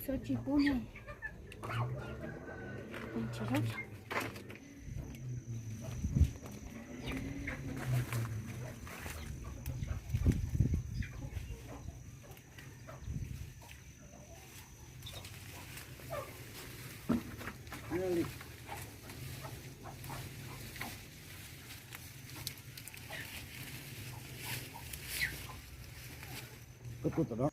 Số chỉ bốn này mình chỉ rất cái đó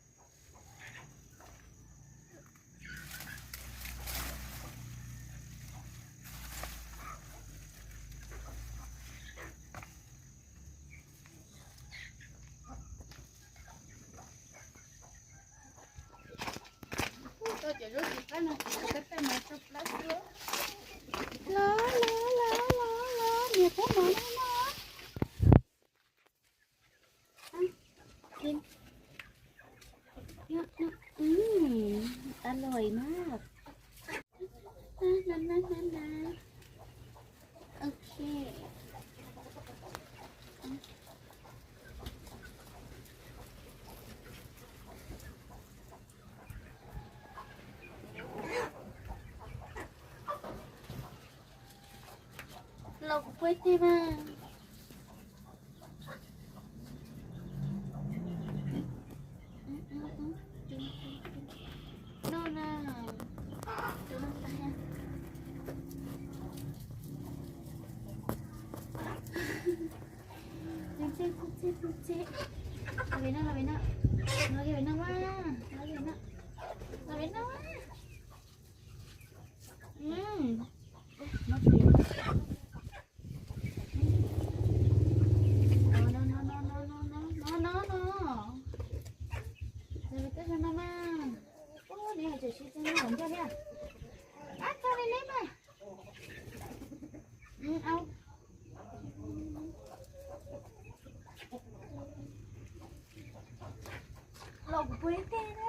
อร่อยมากโอเคเราไปที่บ้านLa vena, la vena. No, la vena va. La vena. La vena va. No frío. No, no, no, no, no, no, no, no, no. Le metes a mamá. Oh, deja que sí se me rompe ya. Ah, está de lema. Au. Lộc quế tê đó.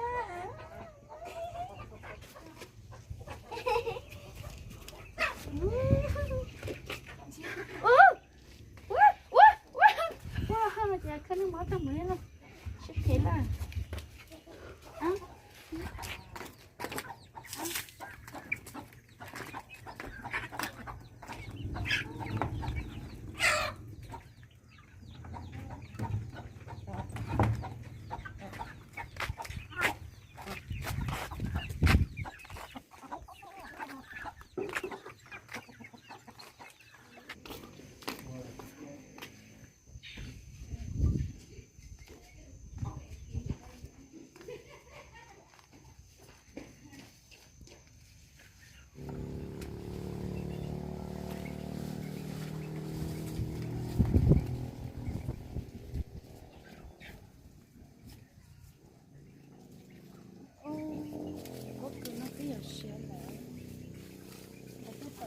Dạ khăn nó bỏ trong mũi nó sắp thế là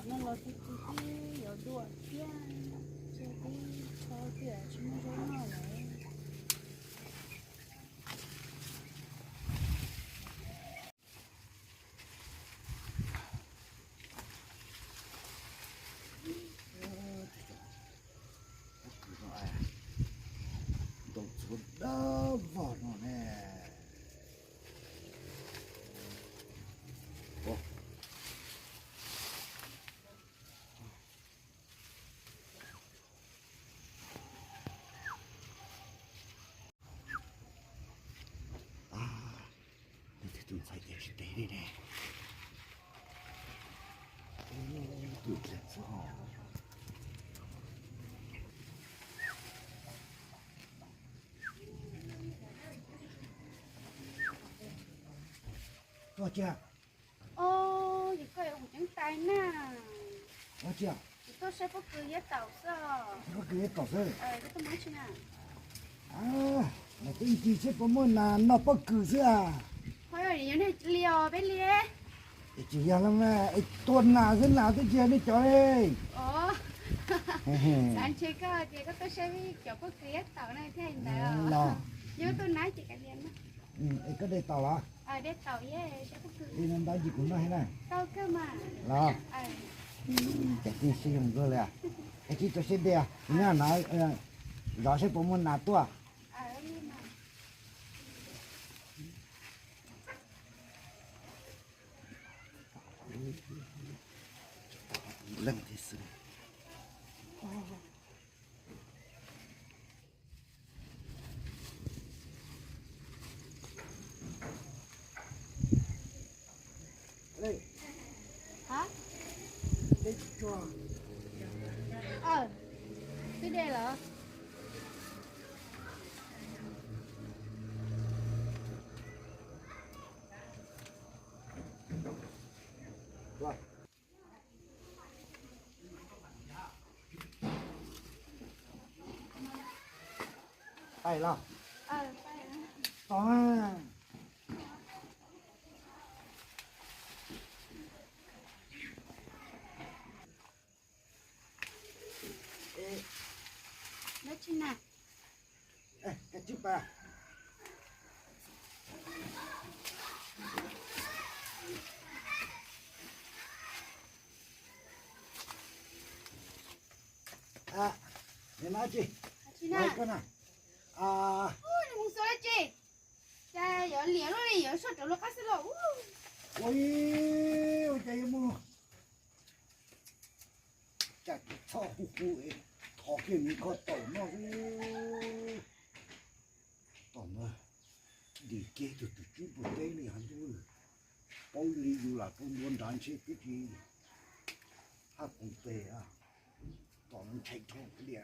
nó cái ở đùa kia chơi cái cho kia chúng nó giống nhau này đó vào nó nè tôi phải để đấy đây nè tôi sẽ số họ có chưa ô gì coi ông chẳng tay nè có chưa gì 都是不可以倒色。我给你搞事。这都没去呢。啊，我这一地切不么难，那不够是啊。还有人家聊呗咧。chỉ là mà tuần nào thế nào thế kia đi cho đi. Anh chơi có tôi sẽ kiểu có kia tàu này thế nào? Lo. Nhớ tôi nói chị cả liền đó. Cái đây tàu á. Đây tàu với sẽ có cứ. Đi nên bao gì cũng nói thế này. Tàu cơ mà. Lo. Cái gì sử dụng cơ là. Cái gì tôi sẽ đi à? Nhà nói rõ sẽ có muốn nào tua. Lần thứ sáu. Đây. Hả? Đây cho. Cái đây là Rồi. Tay lo. Đó. nói chuyện nào? Ê, cái chip à. Để nói chị. Chị Nói nào? con nào. Ui, nó muốn sao đấy chị? Cha, giờ liền nó đi, giờ sao trở nó cắt rồi. Ôi, ôi trời ơi. Chặt cho hù hù ấy. Thỏ kia mình có tổ nó. Tổ nó. Đi kia từ từ chút một đây này hắn thôi. Bao lý dù là tôi muốn đánh chết cái gì. Hát cũng tệ à. Tổ nó chạy thong cái đĩa.